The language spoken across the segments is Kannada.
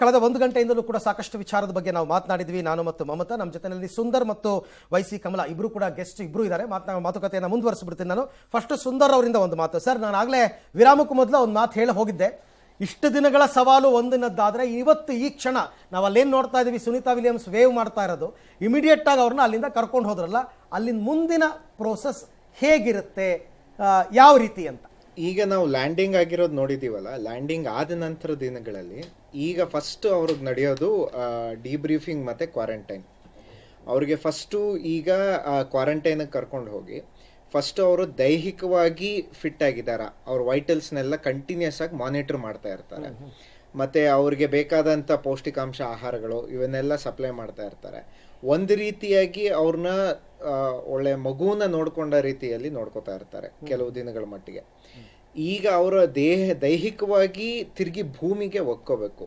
ಕಳೆದ 1 ಗಂಟೆಯಿಂದಲೂ ಕೂಡ ಸಾಕಷ್ಟು ವಿಚಾರದ ಬಗ್ಗೆ ನಾವು ಮಾತನಾಡಿದ್ವಿ. ನಾನು ಮತ್ತು ಮಮತಾ, ನಮ್ಮ ಜೊತೆಯಲ್ಲಿ ಸುಂದರ್ ಮತ್ತು ವೈಸಿ ಕಮಲ ಇಬ್ರು ಕೂಡ ಗೆಸ್ಟ್ ಇಬ್ರು ಇದ್ದಾರೆ. ಮಾತುಕತೆಯನ್ನು ಮುಂದುವರಿಸ್ಬಿಡ್ತೀನಿ. ನಾನು ಫಸ್ಟ್ ಸುಂದರ್ ಅವರಿಂದ ಒಂದು ಮಾತು. ಸರ್, ನಾನು ಆಗಲೇ ವಿರಾಮಕ್ಕೂ ಮೊದಲು ಒಂದು ಮಾತು ಹೇಳಿ ಹೋಗಿದ್ದೆ. ಇಷ್ಟು ದಿನಗಳ ಸವಾಲು ಒಂದಿನದ್ದಾದರೆ ಇವತ್ತು ಈ ಕ್ಷಣ ನಾವು ಅಲ್ಲೇನು ನೋಡ್ತಾ ಇದ್ದೀವಿ, ಸುನೀತಾ ವಿಲಿಯಮ್ಸ್ ವೇವ್ ಮಾಡ್ತಾ ಇರೋದು, ಇಮಿಡಿಯೇಟ್ ಆಗಿ ಅವ್ರನ್ನ ಅಲ್ಲಿಂದ ಕರ್ಕೊಂಡು ಹೋದ್ರಲ್ಲ, ಅಲ್ಲಿನ ಮುಂದಿನ ಪ್ರೋಸೆಸ್ ಹೇಗಿರುತ್ತೆ, ಯಾವ ರೀತಿ ಅಂತ. ಈಗ ನಾವು ಲ್ಯಾಂಡಿಂಗ್ ಆಗಿರೋದು ನೋಡಿದೀವಲ್ಲ, ಲ್ಯಾಂಡಿಂಗ್ ಆದ ನಂತರ ದಿನಗಳಲ್ಲಿ ಈಗ ಫಸ್ಟ್ ಅವ್ರಿಗೆ ನಡೆಯೋದು ಡಿಬ್ರೀಫಿಂಗ್ ಮತ್ತು ಕ್ವಾರಂಟೈನ್. ಅವ್ರಿಗೆ ಫಸ್ಟು ಈಗ ಕ್ವಾರಂಟೈನಿಗೆ ಕರ್ಕೊಂಡು ಹೋಗಿ ಫಸ್ಟು ಅವರು ದೈಹಿಕವಾಗಿ ಫಿಟ್ ಆಗಿದ್ದಾರಾ, ಅವ್ರ ವೈಟಲ್ಸ್ನೆಲ್ಲ ಕಂಟಿನ್ಯೂಸ್ ಆಗಿ ಮಾನಿಟರ್ ಮಾಡ್ತಾ ಇರ್ತಾರೆ. ಮತ್ತು ಅವ್ರಿಗೆ ಬೇಕಾದಂಥ ಪೌಷ್ಟಿಕಾಂಶ ಆಹಾರಗಳು ಇವನ್ನೆಲ್ಲ ಸಪ್ಲೈ ಮಾಡ್ತಾ ಇರ್ತಾರೆ. ಒಂದು ರೀತಿಯಾಗಿ ಅವ್ರನ್ನ ಒಳ್ಳೆ ಮಗುವನ್ನ ನೋಡ್ಕೊಂಡ ರೀತಿಯಲ್ಲಿ ನೋಡ್ಕೋತಾ ಇರ್ತಾರೆ ಕೆಲವು ದಿನಗಳ ಮಟ್ಟಿಗೆ. ಈಗ ಅವರ ದೈಹಿಕವಾಗಿ ತಿರುಗಿ ಭೂಮಿಗೆ ಒಕ್ಕೋಬೇಕು.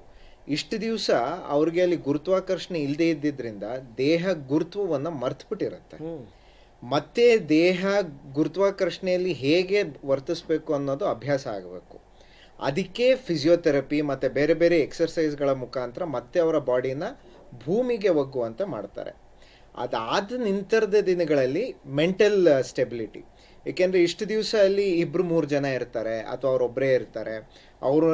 ಇಷ್ಟು ದಿವಸ ಅವ್ರಿಗೆ ಅಲ್ಲಿ ಗುರುತ್ವಾಕರ್ಷಣೆ ಇಲ್ಲದೆ ಇದ್ದಿದ್ರಿಂದ ದೇಹ ಗುರುತ್ವವನ್ನು ಮರ್ತ್ಬಿಟ್ಟಿರುತ್ತೆ. ಮತ್ತೆ ದೇಹ ಗುರುತ್ವಾಕರ್ಷಣೆಯಲ್ಲಿ ಹೇಗೆ ವರ್ತಿಸ್ಬೇಕು ಅನ್ನೋದು ಅಭ್ಯಾಸ ಆಗಬೇಕು. ಅದಕ್ಕೆ ಫಿಸಿಯೋಥೆರಪಿ ಮತ್ತು ಬೇರೆ ಬೇರೆ ಎಕ್ಸರ್ಸೈಸ್ಗಳ ಮುಖಾಂತರ ಮತ್ತೆ ಅವರ ಬಾಡಿನ ಭೂಮಿಗೆ ಒಗ್ಗುವಂತೆ ಮಾಡ್ತಾರೆ. ಅದಾದ ನಂತರದ ದಿನಗಳಲ್ಲಿ ಮೆಂಟಲ್ ಸ್ಟೆಬಿಲಿಟಿ. ಏಕೆಂದರೆ ಇಷ್ಟು ದಿವಸ ಅಲ್ಲಿ 2-3 ಜನ ಇರ್ತಾರೆ ಅಥವಾ ಅವರೊಬ್ಬರೇ ಇರ್ತಾರೆ. ಅವರು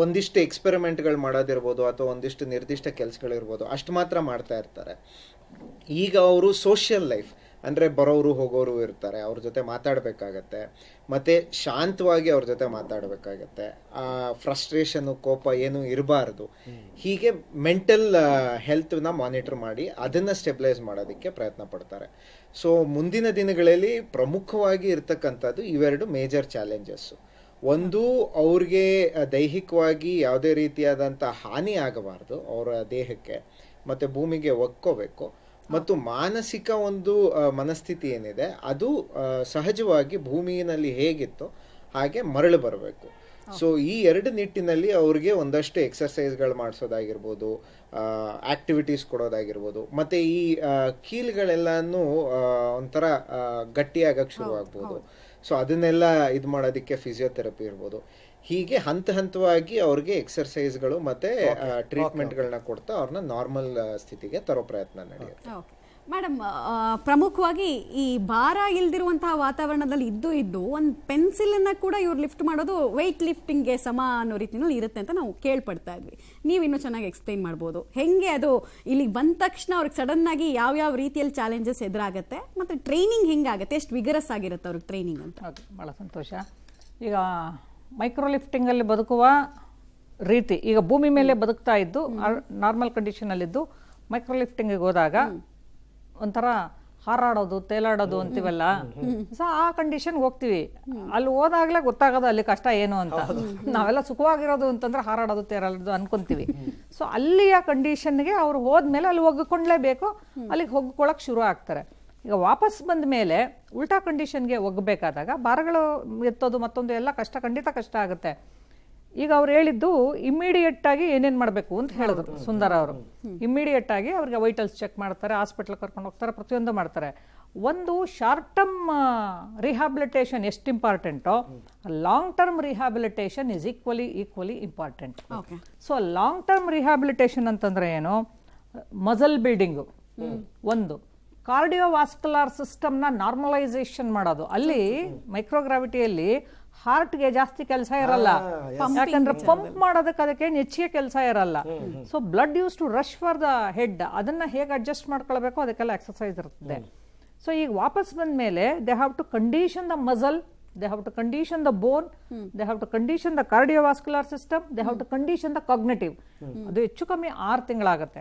ಒಂದಿಷ್ಟು ಎಕ್ಸ್ಪೆರಿಮೆಂಟ್ಗಳು ಮಾಡೋದಿರ್ಬೋದು ಅಥವಾ ಒಂದಿಷ್ಟು ನಿರ್ದಿಷ್ಟ ಕೆಲಸಗಳಿರ್ಬೋದು, ಅಷ್ಟು ಮಾತ್ರ ಮಾಡ್ತಾ ಇರ್ತಾರೆ. ಈಗ ಅವರು ಸೋಷಿಯಲ್ ಲೈಫ್ ಅಂದರೆ ಬರೋರು ಹೋಗೋರು ಇರ್ತಾರೆ, ಅವ್ರ ಜೊತೆ ಮಾತಾಡಬೇಕಾಗತ್ತೆ, ಮತ್ತು ಶಾಂತವಾಗಿ ಅವ್ರ ಜೊತೆ ಮಾತಾಡಬೇಕಾಗತ್ತೆ. ಫ್ರಸ್ಟ್ರೇಷನು, ಕೋಪ ಏನೂ ಇರಬಾರ್ದು. ಹೀಗೆ ಮೆಂಟಲ್ ಹೆಲ್ತ್ನ ಮಾನಿಟರ್ ಮಾಡಿ ಅದನ್ನು ಸ್ಟೆಬಿಲೈಸ್ ಮಾಡೋದಕ್ಕೆ ಪ್ರಯತ್ನ ಪಡ್ತಾರೆ. ಸೊ ಮುಂದಿನ ದಿನಗಳಲ್ಲಿ ಪ್ರಮುಖವಾಗಿ ಇರ್ತಕ್ಕಂಥದ್ದು ಇವೆರಡು ಮೇಜರ್ ಚಾಲೆಂಜಸ್ಸು. ಒಂದು, ಅವ್ರಿಗೆ ದೈಹಿಕವಾಗಿ ಯಾವುದೇ ರೀತಿಯಾದಂಥ ಹಾನಿ ಆಗಬಾರ್ದು ಅವರ ದೇಹಕ್ಕೆ, ಮತ್ತು ಭೂಮಿಗೆ ಒಕ್ಕೋಬೇಕು. ಮತ್ತು ಮಾನಸಿಕ ಒಂದು ಮನಸ್ಥಿತಿ ಏನಿದೆ ಅದು ಸಹಜವಾಗಿ ಭೂಮಿಯಲ್ಲಿ ಹೇಗಿತ್ತು ಹಾಗೆ ಮರಳು ಬರಬೇಕು. ಸೊ ಈ 2 ನಿಟ್ಟಿನಲ್ಲಿ ಅವ್ರಿಗೆ ಒಂದಷ್ಟು ಎಕ್ಸರ್ಸೈಸ್ಗಳು ಮಾಡಿಸೋದಾಗಿರ್ಬೋದು, ಆಕ್ಟಿವಿಟೀಸ್ ಕೊಡೋದಾಗಿರ್ಬೋದು, ಮತ್ತು ಈ ಕೀಲುಗಳೆಲ್ಲನೂ ಒಂಥರ ಗಟ್ಟಿಯಾಗಕ್ಕೆ ಶುರುವಾಗ್ಬೋದು. ಸೊ ಅದನ್ನೆಲ್ಲ ಇದು ಮಾಡೋದಕ್ಕೆ ಫಿಸಿಯೋಥೆರಪಿ ಇರ್ಬೋದು. ಹೀಗೆ ಹಂತವಾಗಿ ಅವ್ರಿಗೆ ಎಕ್ಸರ್ಸೈಸ್ಗಳು ಮತ್ತು ಟ್ರೀಟ್ಮೆಂಟ್ಗಳನ್ನ ಕೊಡ್ತಾ ಅವ್ರನ್ನ ನಾರ್ಮಲ್ ಸ್ಥಿತಿಗೆ ತರೋ ಪ್ರಯತ್ನ ನಡೆಯುತ್ತೆ. ಮೇಡಮ್, ಪ್ರಮುಖವಾಗಿ ಈ ಭಾರ ಇಲ್ದಿರುವಂತಹ ವಾತಾವರಣದಲ್ಲಿ ಇದ್ದು ಒಂದು ಪೆನ್ಸಿಲನ್ನು ಕೂಡ ಇವ್ರು ಲಿಫ್ಟ್ ಮಾಡೋದು ವೆಯ್ಟ್ ಲಿಫ್ಟಿಂಗ್ಗೆ ಸಮ ಅನ್ನೋ ರೀತಿಯಲ್ಲಿ ಇರುತ್ತೆ ಅಂತ ನಾವು ಕೇಳ್ಪಡ್ತಾ ಇದ್ವಿ. ನೀವು ಇನ್ನೂ ಚೆನ್ನಾಗಿ ಎಕ್ಸ್ಪ್ಲೈನ್ ಮಾಡ್ಬೋದು, ಹೆಂಗೆ ಅದು ಇಲ್ಲಿಗೆ ಬಂದ ತಕ್ಷಣ ಅವ್ರಿಗೆ ಸಡನ್ ಆಗಿ ಯಾವ ರೀತಿಯಲ್ಲಿ ಚಾಲೆಂಜಸ್ ಎದುರಾಗುತ್ತೆ, ಮತ್ತು ಟ್ರೈನಿಂಗ್ ಹೆಂಗಾಗುತ್ತೆ, ಎಷ್ಟು ವಿಗರಸ್ ಆಗಿರುತ್ತೆ ಅವ್ರಿಗೆ ಟ್ರೈನಿಂಗ್ ಅಂತ. ಭಾಳ ಸಂತೋಷ. ಈಗ ಮೈಕ್ರೋ ಲಿಫ್ಟಿಂಗಲ್ಲಿ ಬದುಕುವ ರೀತಿ, ಈಗ ಭೂಮಿ ಮೇಲೆ ಬದುಕ್ತಾ ಇದ್ದು ನಾರ್ಮಲ್ ಕಂಡೀಷನಲ್ಲಿದ್ದು ಮೈಕ್ರೋ ಲಿಫ್ಟಿಂಗಿಗೆ ಹೋದಾಗ ಒಂಥರ ಹಾರಾಡೋದು, ತೇಲಾಡೋದು ಅಂತೀವಲ್ಲ, ಸೊ ಆ ಕಂಡೀಷನ್ಗೆ ಹೋಗ್ತೀವಿ. ಅಲ್ಲಿ ಹೋದಾಗಲೇ ಗೊತ್ತಾಗೋದು ಅಲ್ಲಿ ಕಷ್ಟ ಏನು ಅಂತ. ನಾವೆಲ್ಲ ಸುಖವಾಗಿರೋದು ಅಂತಂದ್ರೆ ಹಾರಾಡೋದು, ತೇಲಾಡೋದು ಅನ್ಕೊಂತೀವಿ. ಸೊ ಅಲ್ಲಿಯ ಕಂಡೀಷನ್ಗೆ ಅವ್ರು ಹೋದ್ಮೇಲೆ ಅಲ್ಲಿ ಒಗ್ಗಿಕೊಂಡ್ಲೇಬೇಕು, ಅಲ್ಲಿಗೆ ಹೊಗ್ಕೊಳಕ್ಕೆ ಶುರು ಆಗ್ತಾರೆ. ಈಗ ವಾಪಸ್ ಬಂದ ಮೇಲೆ ಉಲ್ಟಾ ಕಂಡೀಷನ್ಗೆ ಒಗ್ಗಬೇಕಾದಾಗ ಭಾರಗಳು ಎತ್ತೋದು ಮತ್ತೊಂದು ಎಲ್ಲ ಖಂಡಿತ ಕಷ್ಟ ಆಗುತ್ತೆ. ಈಗ ಅವ್ರು ಹೇಳಿದ್ದು ಇಮ್ಮಿಡಿಯೇಟ್ ಆಗಿ ಏನೇನು ಮಾಡಬೇಕು ಅಂತ ಹೇಳಿದ್ರು ಸುಂದರ ಅವರು. ಇಮ್ಮಿಡಿಯೇಟ್ ಆಗಿ ಅವ್ರಿಗೆ ವೈಟಲ್ಸ್ ಚೆಕ್ ಮಾಡ್ತಾರೆ, ಹಾಸ್ಪಿಟ್ಲ್ ಕರ್ಕೊಂಡು ಹೋಗ್ತಾರೆ, ಪ್ರತಿಯೊಂದು ಮಾಡ್ತಾರೆ. ಒಂದು ಶಾರ್ಟ್ ಟರ್ಮ್ ರಿಹ್ಯಾಬಿಲಿಟೇಷನ್ ಎಷ್ಟು ಇಂಪಾರ್ಟೆಂಟೋ, long term rehabilitation is equally important. So long term rehabilitation ಅಂತಂದ್ರೆ ಏನು? ಮಸಲ್ ಬಿಲ್ಡಿಂಗು ಒಂದು, ಕಾರ್ಡಿಯೋವಾಸ್ಕುಲರ್ ಸಿಸ್ಟಮ್ನ ನಾರ್ಮಲೈಸೇಷನ್ ಮಾಡೋದು. ಅಲ್ಲಿ ಮೈಕ್ರೋಗ್ರಾವಿಟಿಯಲ್ಲಿ ಹಾರ್ಟ್ಗೆ ಜಾಸ್ತಿ ಕೆಲಸ ಇರಲ್ಲ, ಯಾಕಂದ್ರೆ ಪಂಪ್ ಮಾಡೋದಕ್ಕೆ ಅದಕ್ಕೆ ಹೆಚ್ಚಿಗೆ ಕೆಲಸ ಇರಲ್ಲ. So blood use to rush for the head, ಅದನ್ನ ಹೇಗೆ ಅಡ್ಜಸ್ಟ್ ಮಾಡ್ಕೊಳ್ಬೇಕು ಅದಕ್ಕೆಲ್ಲ ಎಕ್ಸರ್ಸೈಸ್ ಇರ್ತದೆ. ಸೊ ಈಗ ವಾಪಸ್ ಬಂದ ಮೇಲೆ they have to condition the muscle, they have to condition the bone, they have to condition the cardiovascular system, they have to condition the cognitive. ಅದು ಹೆಚ್ಚು ಕಮ್ಮಿ 6 ತಿಂಗಳಾಗುತ್ತೆ.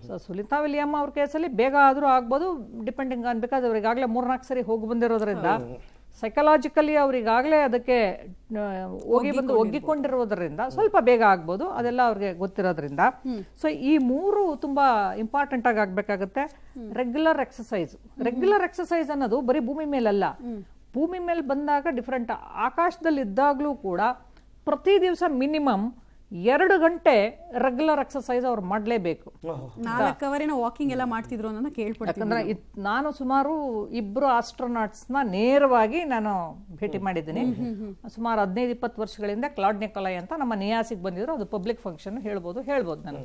ಸೊ ಸುನೀತಾ ವಿಲಿಯಮ್ ಅವ್ರ ಕೇಸಲ್ಲಿ ಬೇಗ ಆದರೂ ಆಗ್ಬೋದು, ಡಿಪೆಂಡಿಂಗ್ ಆನ್, ಬಿಕಾಸ್ ಅವ್ರಿಗಾಗಲೇ 3-4 ಸರಿ ಹೋಗಿ ಬಂದಿರೋದ್ರಿಂದ ಸೈಕಲಾಜಿಕಲಿ ಅವ್ರಿಗಾಗಲೇ ಅದಕ್ಕೆ ಒಗ್ಗಿಕೊಂಡಿರೋದ್ರಿಂದ ಸ್ವಲ್ಪ ಬೇಗ ಆಗ್ಬೋದು, ಅದೆಲ್ಲ ಅವ್ರಿಗೆ ಗೊತ್ತಿರೋದ್ರಿಂದ. ಸೊ ಈ 3 ತುಂಬಾ ಇಂಪಾರ್ಟೆಂಟ್ ಆಗಿ ಆಗ್ಬೇಕಾಗುತ್ತೆ. ರೆಗ್ಯುಲರ್ ಎಕ್ಸಸೈಸ್ ಅನ್ನೋದು ಬರೀ ಭೂಮಿ ಮೇಲಲ್ಲ, ಭೂಮಿ ಮೇಲೆ ಬಂದಾಗ ಡಿಫ್ರೆಂಟ್, ಆಕಾಶದಲ್ಲಿ ಇದ್ದಾಗಲೂ ಕೂಡ ಪ್ರತಿ ದಿವಸ ಮಿನಿಮಮ್ 2 ಗಂಟೆ ರೆಗ್ಯುಲರ್ ಎಕ್ಸರ್ಸೈಸ್ ಅವ್ರು ಮಾಡಲೇಬೇಕು. 4 ಅವರಿನ ವಾಕಿಂಗ್ ಎಲ್ಲ ಮಾಡ್ತಿದ್ರು ಅನ್ನೋದನ್ನ ಕೇಳ್ಪಡ್ತೀನಿ. ಯಾಕಂದ್ರೆ ನಾನು ಸುಮಾರು 2 ಆಸ್ಟ್ರೋನಾಟ್ಸ್ನ ನೇರವಾಗಿ ನಾನು ಭೇಟಿ ಮಾಡಿದ್ದೀನಿ. ಸುಮಾರು 15-20 ವರ್ಷಗಳಿಂದ ಕ್ಲಾಡ್ ನಿಕೋಲೈ ಅಂತ ನಮ್ಮ ನಿಯಾಸಿಗೆ ಬಂದಿದ್ರು. ಅದು ಪಬ್ಲಿಕ್ ಫಂಕ್ಷನ್ ಹೇಳ್ಬೋದು ನಾನು.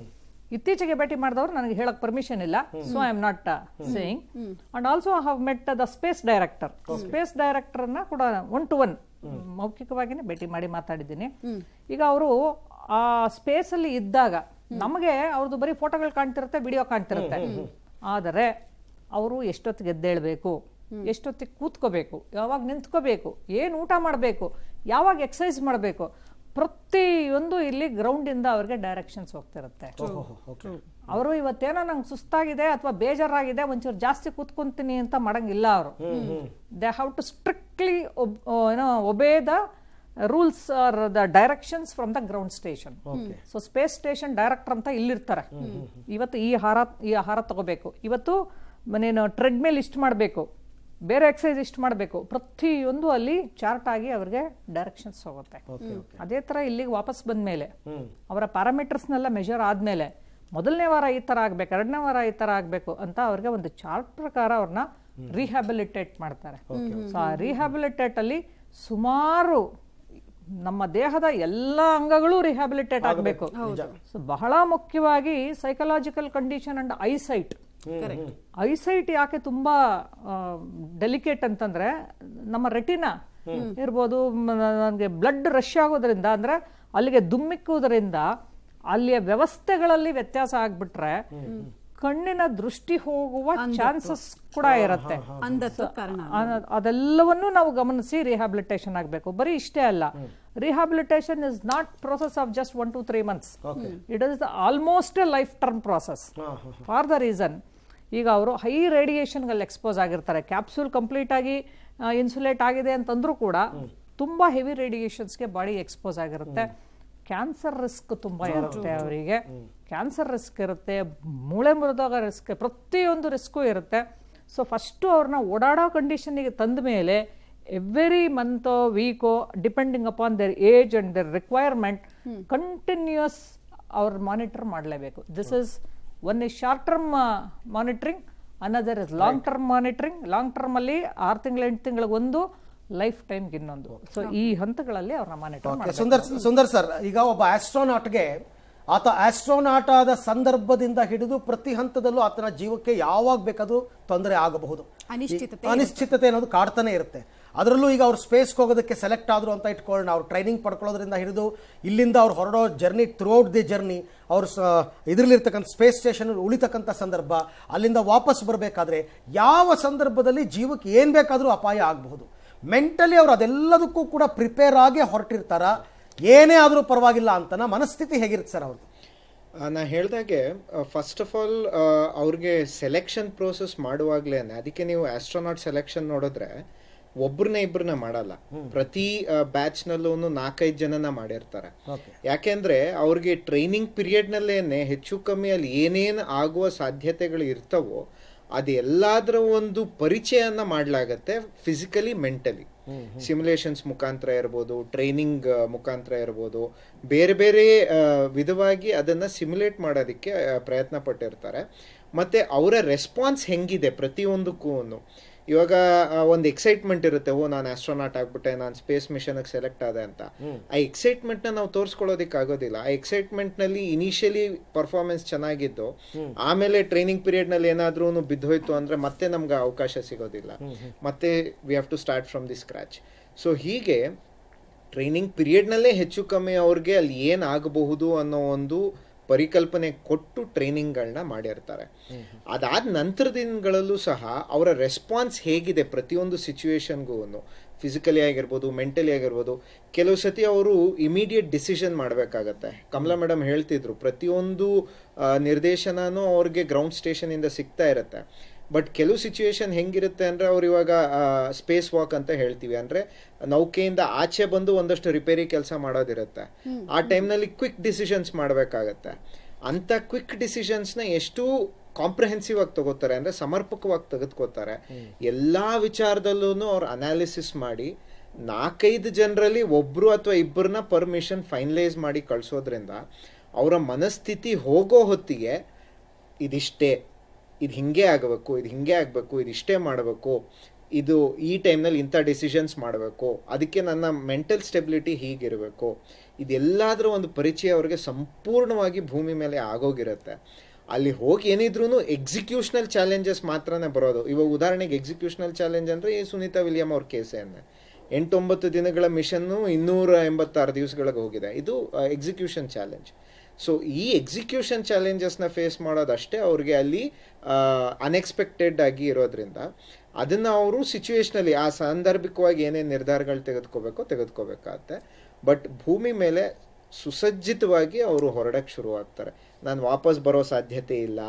ಇತ್ತೀಚೆಗೆ ಭೇಟಿ ಮಾಡಿದವರು ನನಗೆ ಹೇಳಕ್ ಪರ್ಮಿಷನ್ ಇಲ್ಲ, so I am not saying. And also I have met the space director. Space ಡೈರೆಕ್ಟರ್ನ ಕೂಡ 1-to-1 ಮೌಖಿಕವಾಗಿನೇ ಭೇಟಿ ಮಾಡಿ ಮಾತಾಡಿದ್ದೀನಿ. ಈಗ ಅವರು ಆ ಸ್ಪೇಸ್ ಅಲ್ಲಿ ಇದ್ದಾಗ ನಮಗೆ ಅವ್ರದ್ದು ಬರೀ ಫೋಟೋಗಳು ಕಾಣ್ತಿರುತ್ತೆ, ವಿಡಿಯೋ ಕಾಣ್ತಿರುತ್ತೆ. ಆದರೆ ಅವರು ಎಷ್ಟೊತ್ತಿಗೆ ಎದ್ದೇಳಬೇಕು, ಎಷ್ಟೊತ್ತಿಗೆ ಕೂತ್ಕೋಬೇಕು, ಯಾವಾಗ ನಿಂತ್ಕೋಬೇಕು, ಏನು ಊಟ ಮಾಡಬೇಕು, ಯಾವಾಗ ಎಕ್ಸಸೈಸ್ ಮಾಡಬೇಕು, ಪ್ರತಿಯೊಂದು ಇಲ್ಲಿ ಗ್ರೌಂಡ್ ಇಂದ ಅವ್ರಿಗೆ ಡೈರೆಕ್ಷನ್ಸ್ ಹೋಗ್ತಿರುತ್ತೆ. ಅವರು ಇವತ್ತೇನೋ ನಂಗೆ ಸುಸ್ತಾಗಿದೆ ಅಥವಾ ಬೇಜಾರಾಗಿದೆ, ಒಂಚೂರು ಜಾಸ್ತಿ ಕೂತ್ಕೊಂತೀನಿ ಅಂತ ಮಾಡಂಗಿಲ್ಲ. ಅವರು they have to strictly obey the rules or the directions from the ground station. So space station director ಅಂತ ಇಲ್ಲಿರ್ತಾರೆ. ಇವತ್ತು ಈ ಆಹಾರ ತಗೋಬೇಕು, ಇವತ್ತು ನೀನು ಟ್ರೆಡ್ಮೇಲ್ ಇಷ್ಟು ಮಾಡಬೇಕು, ಬೇರೆ ಎಕ್ಸಸೈಸ್ ಇಷ್ಟು ಮಾಡಬೇಕು, ಪ್ರತಿಯೊಂದು ಅಲ್ಲಿ ಚಾರ್ಟ್ ಆಗಿ ಅವ್ರಿಗೆ ಡೈರೆಕ್ಷನ್ಸ್ ಹೋಗುತ್ತೆ. ಅದೇ ತರ ಇಲ್ಲಿಗೆ ವಾಪಸ್ ಬಂದ್ಮೇಲೆ ಅವರ ಪ್ಯಾರಾಮೀಟರ್ಸ್ನೆಲ್ಲ ಮೆಜರ್ ಆದ್ಮೇಲೆ 1ನೇ ವಾರ ಈ ತರ ಆಗ್ಬೇಕು, 2ನೇ ವಾರ ಈ ತರ ಆಗ್ಬೇಕು ಅಂತ ಅವ್ರಿಗೆ ಒಂದು ಚಾರ್ಟ್ ಪ್ರಕಾರ ಅವ್ರನ್ನ ರಿಹ್ಯಾಬಿಲಿಟೇಟ್ ಮಾಡ್ತಾರೆ. ಸೊ ಆ ರಿಹ್ಯಾಬಿಲಿಟೇಟ್ ಅಲ್ಲಿ ಸುಮಾರು ನಮ್ಮ ದೇಹದ ಎಲ್ಲ ಅಂಗಗಳು ರಿಹ್ಯಾಬಿಲಿಟೇಟ್ ಆಗಬೇಕು. ಸೊ ಬಹಳ ಮುಖ್ಯವಾಗಿ psychological condition and eyesight. Eyesight ಯಾಕೆ ತುಂಬಾ ಡೆಲಿಕೇಟ್ ಅಂತಂದ್ರೆ, ನಮ್ಮ ರೆಟಿನಾ ಇರ್ಬೋದು, ನನಗೆ ಬ್ಲಡ್ ರಶ್ ಆಗೋದ್ರಿಂದ, ಅಂದ್ರೆ ಅಲ್ಲಿಗೆ ದುಮ್ಮಿಕ್ಕುವುದರಿಂದ ಅಲ್ಲಿಯ ವ್ಯವಸ್ಥೆಗಳಲ್ಲಿ ವ್ಯತ್ಯಾಸ ಆಗ್ಬಿಟ್ರೆ ಕಣ್ಣಿನ ದೃಷ್ಟಿ ಹೋಗುವ ಚಾನ್ಸಸ್ ಕೂಡ ಇರುತ್ತೆ. ಅದೆಲ್ಲವನ್ನೂ ನಾವು ಗಮನಿಸಿ ರಿಹ್ಯಾಬಿಲಿಟೇಷನ್ ಆಗಬೇಕು. ಬರೀ ಇಷ್ಟೇ ಅಲ್ಲ, rehabilitation is not process of just 1 to 3 months. It is almost A life term process. For the reason, ಈಗ ಅವರು ಹೈ ರೇಡಿಯೇಷನ್ಗಳಲ್ಲಿ ಎಕ್ಸ್ಪೋಸ್ ಆಗಿರ್ತಾರೆ. ಕ್ಯಾಪ್ಸೂಲ್ ಕಂಪ್ಲೀಟ್ ಆಗಿ ಇನ್ಸುಲೇಟ್ ಆಗಿದೆ ಅಂತಂದ್ರೂ ಕೂಡ ತುಂಬಾ ಹೆವಿ ರೇಡಿಯೇಷನ್ಸ್ಗೆ ಬಾಡಿ ಎಕ್ಸ್ಪೋಸ್ ಆಗಿರುತ್ತೆ. ಕ್ಯಾನ್ಸರ್ ರಿಸ್ಕ್ ತುಂಬಾ ಇರುತ್ತೆ ಅವರಿಗೆ. ಕ್ಯಾನ್ಸರ್ ರಿಸ್ಕ್ ಇರುತ್ತೆ, ಮೂಳೆ ಮುರಿದಾಗ ರಿಸ್ಕ್, ಪ್ರತಿಯೊಂದು ರಿಸ್ಕು ಇರುತ್ತೆ. ಸೊ ಫಸ್ಟು ಅವ್ರನ್ನ ಓಡಾಡೋ ಕಂಡೀಷನ್ಗೆ ತಂದ ಮೇಲೆ every ಮಂತೋ ವೀಕೋ depending upon there age and their requirement continues ಅವ್ರ ಮಾನಿಟರ್ ಮಾಡಲೇಬೇಕು. This is one is short term monitoring, another is long term monitoring. Long term ಅಲ್ಲಿ 6 ತಿಂಗಳು 8 ತಿಂಗಳಿಗೊಂದು, ಲೈಫ್ ಟೈಮ್ಗೆ ಇನ್ನೊಂದು. ಸೊ ಈ ಹಂತಗಳಲ್ಲಿ ಅವ್ರನ್ನ ಮಾನಿಟರ್ ಮಾಡಿ. ಸುಂದರ್ ಸರ್, ಈಗ ಒಬ್ಬ ಆಸ್ಟ್ರೋನಾಟ್ಗೆ ಆತ ಆಸ್ಟ್ರೋನಾಟ್ ಆದ ಸಂದರ್ಭದಿಂದ ಹಿಡಿದು ಪ್ರತಿ ಹಂತದಲ್ಲೂ ಆತನ ಜೀವಕ್ಕೆ ಯಾವಾಗ ಬೇಕಾದ್ರೂ ತೊಂದರೆ ಆಗಬಹುದು, ಅನಿಶ್ಚಿತತೆ ಅನ್ನೋದು ಕಾಡ್ತಾನೆ ಇರುತ್ತೆ. ಅದರಲ್ಲೂ ಈಗ ಅವ್ರು ಸ್ಪೇಸ್ಗೆ ಹೋಗೋದಕ್ಕೆ ಸೆಲೆಕ್ಟ್ ಆದ್ರು ಅಂತ ಇಟ್ಕೊಳ್ಳೋಣ, ಅವ್ರು ಟ್ರೈನಿಂಗ್ ಪಡ್ಕೊಳ್ಳೋದ್ರಿಂದ ಹಿಡಿದು ಇಲ್ಲಿಂದ ಅವ್ರು ಹೊರಡೋ ಜರ್ನಿ, ಥ್ರೂಔಟ್ ದಿ ಜರ್ನಿ ಅವರು ಇದರಲ್ಲಿರ್ತಕ್ಕಂಥ ಸ್ಪೇಸ್ ಸ್ಟೇಷನ್ ಉಳಿತಕ್ಕಂಥ ಸಂದರ್ಭ, ಅಲ್ಲಿಂದ ವಾಪಸ್ ಬರಬೇಕಾದ್ರೆ ಯಾವ ಸಂದರ್ಭದಲ್ಲಿ ಜೀವಕ್ಕೆ ಏನು ಬೇಕಾದರೂ ಅಪಾಯ ಆಗಬಹುದು, ಮೆಂಟಲಿ ಅವ್ರು ಅದೆಲ್ಲದಕ್ಕೂ ಕೂಡ ಪ್ರಿಪೇರ್ ಆಗಿ ಹೊರಟಿರ್ತಾರ, ಏನೇ ಆದರೂ ಪರವಾಗಿಲ್ಲ ಅಂತನ ಮನಸ್ಥಿತಿ ಹೇಗಿರುತ್ತೆ ಸರ್ ಅವ್ರದ್ದು? ನಾ ಹೇಳ್ದಾಗೆ ಫಸ್ಟ್ ಆಫ್ ಆಲ್ ಅವ್ರಿಗೆ ಸೆಲೆಕ್ಷನ್ ಪ್ರೋಸೆಸ್ ಮಾಡುವಾಗ್ಲೇ, ಅದಕ್ಕೆ ನೀವು ಆಸ್ಟ್ರೋನಾಟ್ ಸೆಲೆಕ್ಷನ್ ನೋಡಿದ್ರೆ ಇಬ್ಬರನ್ನ ಮಾಡಲ್ಲ. ಪ್ರತಿ ಬ್ಯಾಚ್ ನಲ್ಲೂ 4-5 ಜನನ ಮಾಡಿರ್ತಾರೆ. ಯಾಕೆಂದ್ರೆ ಅವ್ರಿಗೆ ಟ್ರೈನಿಂಗ್ ಪೀರಿಯಡ್ ನಲ್ಲೇನೆ ಹೆಚ್ಚು ಕಮ್ಮಿ ಅಲ್ಲಿ ಏನೇನು ಆಗುವ ಸಾಧ್ಯತೆಗಳು ಇರ್ತವೋ ಅದೆಲ್ಲಾದ್ರ ಒಂದು ಪರಿಚಯನ ಮಾಡ್ಲಾಗತ್ತೆ, ಫಿಸಿಕಲಿ ಮೆಂಟಲಿ. ಸಿಮ್ಯುಲೇಷನ್ಸ್ ಮುಖಾಂತರ ಇರ್ಬೋದು, ಟ್ರೈನಿಂಗ್ ಮುಖಾಂತರ ಇರ್ಬೋದು, ಬೇರೆ ಬೇರೆ ವಿಧವಾಗಿ ಅದನ್ನ ಸಿಮ್ಯುಲೇಟ್ ಮಾಡೋದಕ್ಕೆ ಪ್ರಯತ್ನ ಪಟ್ಟಿರ್ತಾರೆ. ಮತ್ತೆ ಅವರ ರೆಸ್ಪಾನ್ಸ್ ಹೆಂಗಿದೆ ಪ್ರತಿಯೊಂದಕ್ಕೂ. ಇವಾಗ ಒಂದು ಎಕ್ಸೈಟ್ಮೆಂಟ್ ಇರುತ್ತೆ, ನಾನು ಆಸ್ಟ್ರೋನಾಟ್ ಆಗ್ಬಿಟ್ಟೆ, ನಾನು ಸ್ಪೇಸ್ ಮಿಷನ್ಗೆ ಸೆಲೆಕ್ಟ್ ಆದೆ ಅಂತ. ಆ ಎಕ್ಸೈಟ್ಮೆಂಟ್ ನ ನಾವು ತೋರಿಸ್ಕೊಳ್ಳೋದಕ್ಕೆ ಆಗೋದಿಲ್ಲ. ಆ ಎಕ್ಸೈಟ್ಮೆಂಟ್ ನಲ್ಲಿ ಇನಿಷಿಯಲಿ ಪರ್ಫಾರ್ಮೆನ್ಸ್ ಚೆನ್ನಾಗಿದ್ದು ಆಮೇಲೆ ಟ್ರೈನಿಂಗ್ ಪೀರಿಯಡ್ ನಲ್ಲಿ ಏನಾದ್ರೂ ಬಿದ್ದೋಯ್ತು ಅಂದ್ರೆ ಮತ್ತೆ ನಮ್ಗೆ ಅವಕಾಶ ಸಿಗೋದಿಲ್ಲ, ಮತ್ತೆ we have to start from the scratch. So ಹೀಗೆ ಟ್ರೈನಿಂಗ್ ಪೀರಿಯಡ್ ನಲ್ಲೇ ಹೆಚ್ಚು ಕಮ್ಮಿ ಅವ್ರಿಗೆ ಅಲ್ಲಿ ಏನಾಗಬಹುದು ಅನ್ನೋ ಒಂದು ಪರಿಕಲ್ಪನೆ ಕೊಟ್ಟು ಟ್ರೈನಿಂಗ್ಗಳನ್ನ ಮಾಡಿರ್ತಾರೆ. ಅದಾದ ನಂತರ ದಿನಗಳಲ್ಲೂ ಸಹ ಅವರ ರೆಸ್ಪಾನ್ಸ್ ಹೇಗಿದೆ ಪ್ರತಿಯೊಂದು ಸಿಚುವೇಶನ್ಗೂ, ಫಿಸಿಕಲಿ ಆಗಿರ್ಬೋದು, ಮೆಂಟಲಿ ಆಗಿರ್ಬೋದು. ಕೆಲವು ಸತಿ ಅವರು ಇಮಿಡಿಯೇಟ್ ಡಿಸಿಷನ್ ಮಾಡಬೇಕಾಗತ್ತೆ. ಕಮಲಾ ಮೇಡಮ್ ಹೇಳ್ತಿದ್ರು, ಪ್ರತಿಯೊಂದು ನಿರ್ದೇಶನನೂ ಅವ್ರಿಗೆ ಗ್ರೌಂಡ್ ಸ್ಟೇಷನ್ ಇಂದ ಸಿಗ್ತಾ ಇರುತ್ತೆ. ಬಟ್ ಕೆಲವು ಸಿಚುವೇಶನ್ ಹೆಂಗಿರುತ್ತೆ ಅಂದ್ರೆ, ಅವ್ರು ಇವಾಗ ಸ್ಪೇಸ್ ವಾಕ್ ಅಂತ ಹೇಳ್ತೀವಿ, ಅಂದ್ರೆ ನೌಕೆಯಿಂದ ಆಚೆ ಬಂದು ಒಂದಷ್ಟು ರಿಪೇರಿ ಕೆಲಸ ಮಾಡೋದಿರುತ್ತೆ. ಆ ಟೈಮ್ನಲ್ಲಿ ಕ್ವಿಕ್ ಡಿಸಿಷನ್ಸ್ ಮಾಡಬೇಕಾಗತ್ತೆ. ಅಂತ ಕ್ವಿಕ್ ಡಿಸಿಷನ್ಸ್ನ ಎಷ್ಟು ಕಾಂಪ್ರಿಹೆನ್ಸಿವ್ ಆಗಿ ತಗೋತಾರೆ ಅಂದ್ರೆ ಸಮರ್ಪಕವಾಗಿ ತೆಗೆದುಕೋತಾರೆ. ಎಲ್ಲಾ ವಿಚಾರದಲ್ಲೂ ಅವ್ರು ಅನಾಲಿಸಿಸ್ ಮಾಡಿ 4-5 ಜನರಲ್ಲಿ ಒಬ್ರು ಅಥವಾ ಇಬ್ಬರನ್ನ ಪರ್ಮಿಷನ್ ಫೈನಲೈಸ್ ಮಾಡಿ ಕಳಿಸೋದ್ರಿಂದ ಅವರ ಮನಸ್ಥಿತಿ ಹೋಗೋ ಹೊತ್ತಿಗೆ ಇದಿಷ್ಟೇ, ಇದು ಹಿಂಗೆ ಆಗಬೇಕು, ಇದು ಹಿಂಗೆ ಆಗಬೇಕು, ಇದಿಷ್ಟೇ ಮಾಡಬೇಕು, ಇದು ಈ ಟೈಮ್ನಲ್ಲಿ ಇಂಥ ಡಿಸಿಷನ್ಸ್ ಮಾಡಬೇಕು, ಅದಕ್ಕೆ ನನ್ನ ಮೆಂಟಲ್ ಸ್ಟೆಬಿಲಿಟಿ ಹೀಗಿರಬೇಕು, ಇದೆಲ್ಲದರ ಒಂದು ಪರಿಚಯ ಅವ್ರಿಗೆ ಸಂಪೂರ್ಣವಾಗಿ ಭೂಮಿ ಮೇಲೆ ಆಗೋಗಿರುತ್ತೆ. ಅಲ್ಲಿ ಹೋಗಿ ಏನಿದ್ರು ಎಕ್ಸಿಕ್ಯೂಷನಲ್ ಚಾಲೆಂಜಸ್ ಮಾತ್ರನೇ ಬರೋದು. ಇವಾಗ ಉದಾಹರಣೆಗೆ ಎಕ್ಸಿಕ್ಯೂಷನಲ್ ಚಾಲೆಂಜ್ ಅಂದರೆ ಈ ಸುನೀತಾ ವಿಲಿಯಮ್ ಅವ್ರ ಕೇಸೇ 8-9 ದಿನಗಳ ಮಿಷನ್ನು 286 ದಿವಸಗಳಿಗೆ ಹೋಗಿದೆ. ಇದು ಎಕ್ಸಿಕ್ಯೂಷನ್ ಚಾಲೆಂಜ್. ಸೊ ಈ ಎಕ್ಸಿಕ್ಯೂಷನ್ ಚಾಲೆಂಜಸ್ನ ಫೇಸ್ ಮಾಡೋದಷ್ಟೇ ಅವ್ರಿಗೆ ಅಲ್ಲಿ ಅನ್ಎಕ್ಸ್ಪೆಕ್ಟೆಡ್ ಆಗಿ ಇರೋದ್ರಿಂದ ಅದನ್ನು ಅವರು ಸಿಚುವೇಶ್ನಲಿ ಆ ಸಾಂದರ್ಭಿಕವಾಗಿ ಏನೇನು ನಿರ್ಧಾರಗಳು ತೆಗೆದುಕೋಬೇಕಾಗತ್ತೆ. ಬಟ್ ಭೂಮಿ ಮೇಲೆ ಸುಸಜ್ಜಿತವಾಗಿ ಅವರು ಹೊರಡಕ್ಕೆ ಶುರುವಾಗ್ತಾರೆ. ನಾನು ವಾಪಸ್ ಬರೋ ಸಾಧ್ಯತೆ ಇಲ್ಲ,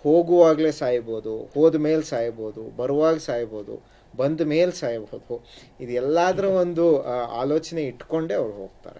ಹೋಗುವಾಗಲೇ ಸಾಯ್ಬೋದು, ಹೋದ ಮೇಲೆ ಸಾಯ್ಬೋದು, ಬರುವಾಗ ಸಾಯ್ಬೋದು, ಬಂದ ಮೇಲೆ ಸಾಯ್ಬೋದು, ಇದೆಲ್ಲದರ ಒಂದು ಆಲೋಚನೆ ಇಟ್ಕೊಂಡೇ ಅವ್ರು ಹೋಗ್ತಾರೆ.